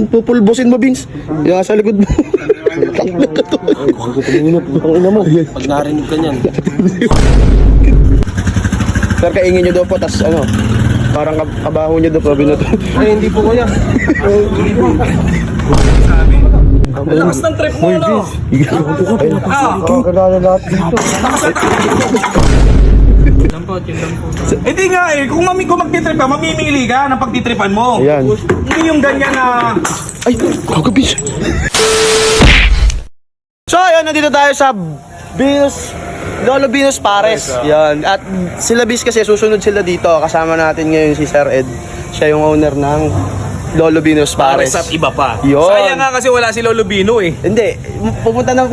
pupulbosin mo, Vince. Yung sa likod mo. Pag narinig ka niyan. Sir, kaingin nyo daw po, tas ano, parang kabaho nyo daw po, binato. Ay, hindi po kuya. Lakas ng trip mo, no? Kakagala lahat dito. Hindi nga eh, kung magtitrip ka, mamimili ka ng pagtitripan mo. Ayan. Hindi yung ganyan na... Ay, kakabis. So, ayun, nandito tayo sa Lolo Venus Pares. Yan. At sila bis kasi susunod sila dito. Kasama natin ngayon si Sir Ed. Siya yung owner ng Lolo Venus Pares. Pares at iba pa. Yun. Sayang nga kasi wala si Lolo Bino eh. Hindi, pupunta na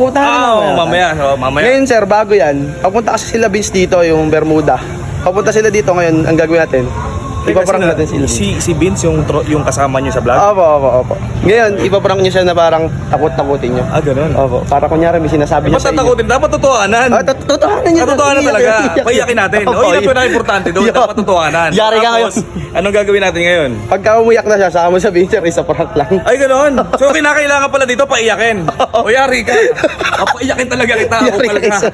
mamaya. Ngayon sir, bago yan, papunta kasi sila bis dito, yung Bermuda. Papunta sila dito ngayon, ang gagawin natin, ipaprank natin sila. Si Vince yung kasama niyo sa vlog? Opo. Ngayon, ipaprank niyo siya na parang takot-takutin niyo. Ganun. Opo, para kunyari may sinasabi niya sa inyo. Matatakutin, dapat totohanan. Totohanan niya. Totohanan talaga. Paiyakin natin. O, yun ang pinaka-importante doon. Dapat totohanan. Yari ka ngayon. Anong gagawin natin ngayon? Pagka umiyak na siya, saka mo sabihin sir, isa prank lang. Ay, ganoon. So, kinakailangan pala dito, paiyakin. O, yari ka. Paiyakin talaga kita. Ako Yari ka, talaga. sir.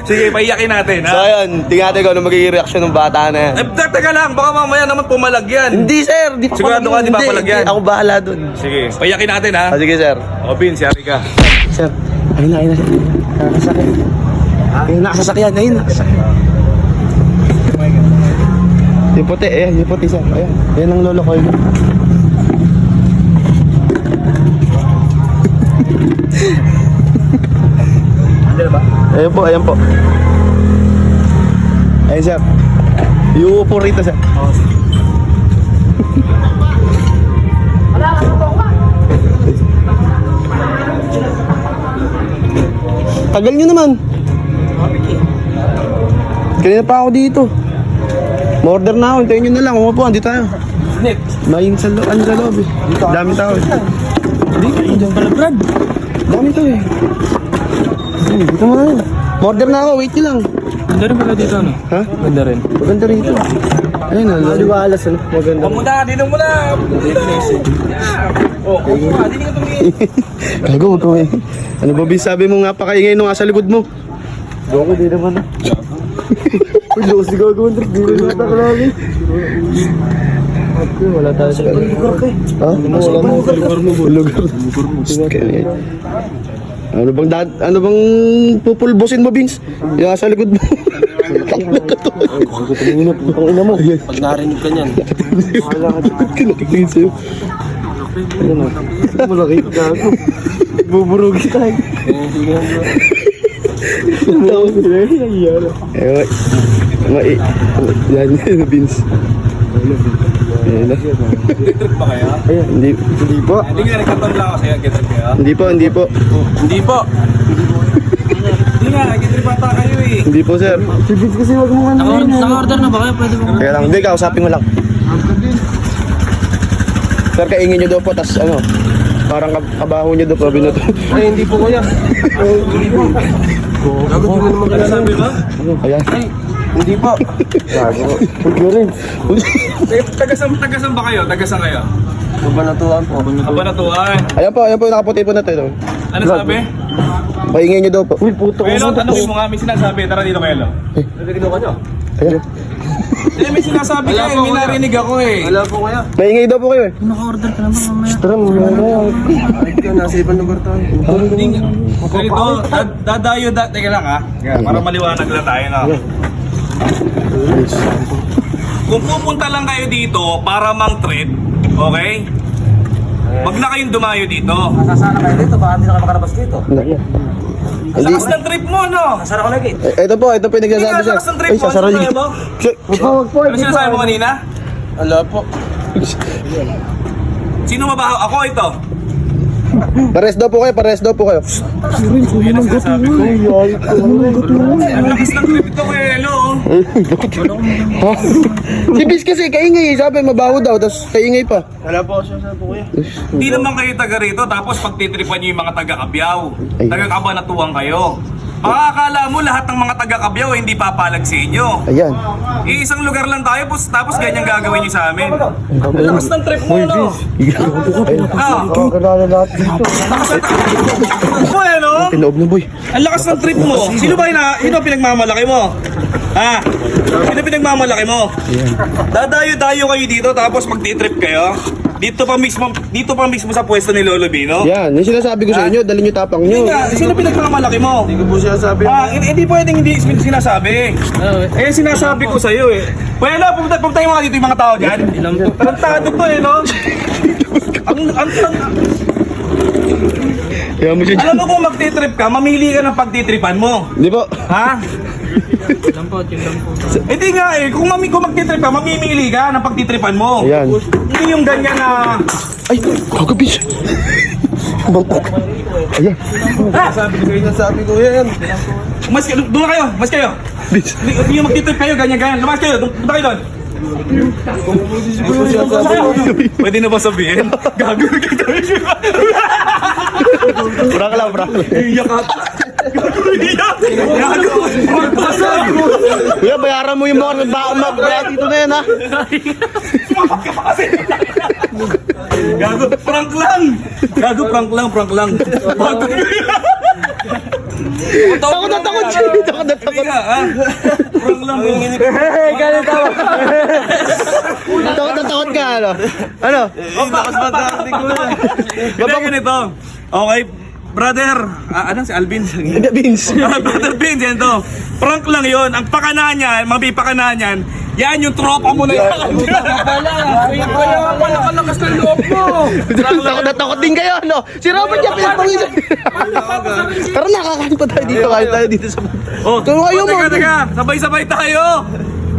Sige, paiyakin natin. So ayun, tingnan natin kung ano magiging reaksyon ng bata na yan. Teka lang, baka mamaya naman pumalagyan. Hindi sir, di pa Sigurado ka, di ba palagyan? Ako bahala dun. Sige, paiyakin natin ha. Sige sir. O, Vince, yari ka. Sir, ayun na. Ayun na, sasakyan. Ayun na. Yung puti, yung puti sir. Ayan, ayan ang lolo ko yun. Ayan po. Ayun sir. Yung upo rito sir. Tagal nyo naman. Kanina pa ako dito. Ma-order na ako, hintayin nyo na lang. Umupo, hindi tayo. May sa loob eh. Dami tao eh. Dito pala Brad. Dami tao eh. Dito mo na yun. Ma-order na ako, wait nyo lang. Ganda rin pala dito, ano? Ha? Ganda rin. Maganda rito. Ayun na, liwalas ano. Maganda. Dito muna. Dito ka tumingin. Gago, wag ko eh. Ano ba sabi mo nga pa kayo ngayon nung nasa likod mo? Gago, di naman. Uy, lakas di gagawin. Di rin nata ka namin. Wala tayo sa lugar ka eh. Ha? Wala sa lugar mo. Lugar mo. Ano bang pupulbosin mo, Vince? Yung nasa likod mo. Pag narinig ka niyan. Kinakikin sa'yo. Malaki. Gago. Buburugi tayo. Yan, Vince. Ayan na. Trip ba kaya? Hindi po. Hindi nga, nagkataon lang ako sa'yo. Get-trip kaya? Hindi po. Hindi nga, get-trip ata kayo eh. Hindi po, sir. Kasi wag mo naka-order na ba kayo? Pwede mo. Kaya lang, hindi, kausapin mo lang. Sir, kaingin nyo daw po, tas ano, parang kabaho nyo daw po, binato. Ay, hindi po kuya. Gago, di mo naman kalasabi ba? Ayan. Hindi po. Gago. Huwag nyo rin. Tagasan ba kayo? Tagasan kayo? Kabanatuan po. Kabanatuan. Ayan po, nakaputi po na ito. Ano sabi? Kaingin nyo daw po. Uy, puto Kuya Lo, tanongin mo nga, may sinasabi. Tara dito Kuya Lo. Nagkikinuha ka nyo? Ayan. May sinasabi ka eh, may narinig ako eh. Wala po kaya. Maingay daw po kayo eh. Naka-order ka naman mamaya. Tara, mamaya. Ay, ka, nasa ibang lugar tayo. Ganito, dadayo, teka lang ha. Para maliwanag lang tayo na. Kung pupunta lang kayo dito para mang-trip, okay? Wag na kayong dumayo dito. Nasasana kayo dito, baka hindi na kayo makalabas dito. Lakas ng trip mo, no? Nasara ko lagi. Ito po yung nagsasabi Hindi siya. nga, lakas ng trip Ay, mo. sasara Ano yung... kaya mo? Wag po. Ano sinasabi mo kanina? Ala po. Sino mabaho? Ako ito. Pares daw po kayo. Yan ang sinasabi ko. Ang lakas ng trip ito kaya, hello. Ha? Si Bis kasi kaingay, sabi mabaho daw, tapos kaingay pa. Wala po siya sa kuya. Hindi naman kayo taga rito, tapos pagtitripan nyo yung mga taga-Kabyaw. Ay. Taga-Kabanatuan kayo. Baka akala mo lahat ng mga taga-Kabyaw hindi papalag sa inyo. Ayan. Iisang lugar lang tayo, tapos ganyan gagawin niyo sa amin. Ang lakas ng trip mo, no? Ah, Kakilala lahat dito. mo eh, no? Tinoob na boy. Ang lakas ng trip mo. Sino ba sino pinagmamalaki mo? Ha? Sino pinagmamalaki mo? Dadayo-dayo kayo dito tapos magti-trip kayo? Dito pa mismo sa pwesto ni Lolo Bino? Yan, yung sinasabi ko sa inyo, dali nyo tapang nyo. Hindi nga, sino pinagmamalaki mo? Hindi ko po sinasabi. Hindi pwedeng hindi sinasabi. Eh, sinasabi ko sa'yo eh. Well, pumunta yung mga dito yung mga tao dyan. Tarantado to eh, no? Kaya mo siya Alam mo kung magtitrip ka, mamili ka ng pagtitripan mo. Di ba? Ha? Hindi nga eh, kung magtitrip ka, mamimili ka ng pagtitripan mo. Ayan. Hindi yung ganyan na... Ay, kagabis. Bangkok. Ayan. Sabi ko yan. Doon na kayo, mas kayo. Hindi yung magtitrip kayo, ganyan. Lumas kayo, doon kayo doon. Pwede na ba sabihin? Gago na kita. Prank lang, prank lang. Iyak ka. Iyak. Gago. Kuya, bayaran mo yung mga kaya dito na yan, ha? Gago, prank lang. Gago, prank lang. Takot na takot siya. Takot na takot. Prank lang. Galing tawa. Takot na takot ka, ano? Ano? Bakas ba dati ko yan? Hindi, ganito. Okay, brother. Ano si Alvin? Hindi, Vince. Brother Vince, yan to. Prank lang yun. Ang pakana niyan, mabipakana niyan, yan yung tropa mo na yan. Wala ka lakas ng loob mo. Takot na takot din kayo, ano? Si Robert yung pinagpangisan. Tara na, kakain pa tayo dito. Kain tayo dito sa... Oh, Kung ayaw mo. teka. Sabay-sabay tayo.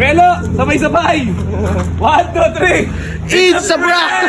Melo, sabay-sabay. 1, 2, 3. It's a prank!